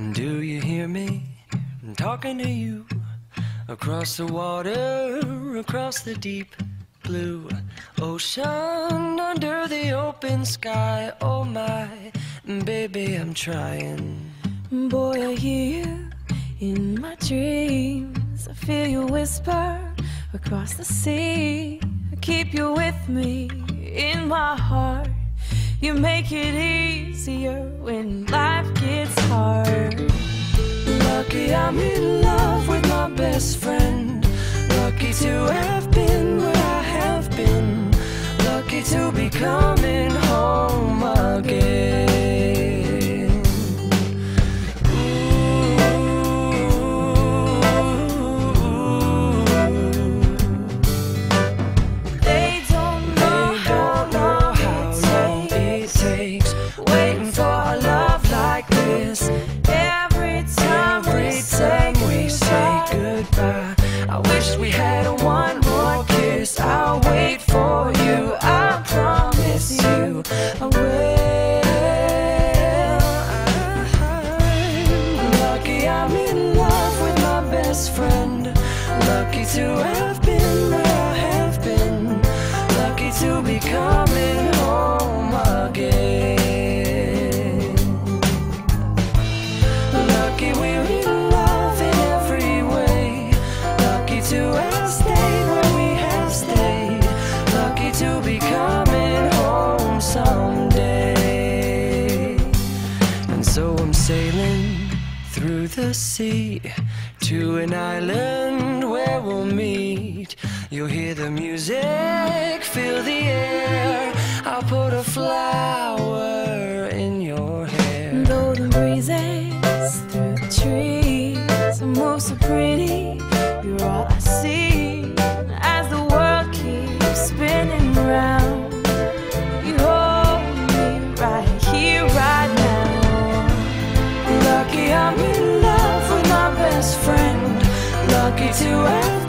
Do you hear me? I'm talking to you. Across the water, across the deep blue ocean, under the open sky. Oh my, baby, I'm trying. Boy, I hear you in my dreams. I feel you whisper across the sea. I keep you with me in my heart. You make it easier when life gets hard. Lucky I'm in love with my best friend. Lucky to have been where I have been. Lucky to be coming home again. They don't know how long it takes Waiting for a love like this. every time we say goodbye, I wish we had one more kiss. I'll wait for you, I promise you I will. Lucky I'm in love with my best friend. Lucky to have been where I have been. Lucky to be coming home again. Lucky we're in love in every way. Lucky to have stayed where we have stayed. Lucky to be coming home someday. And so I'm sailing through the sea to an island where we'll meet. You'll hear the music, feel the air. I'll put a flower in your hair. golden breezes through the trees. Move so pretty, you're all I see. As the world keeps spinning round, you hold me right here, right now. Lucky I'm in love with my best friend. Lucky to have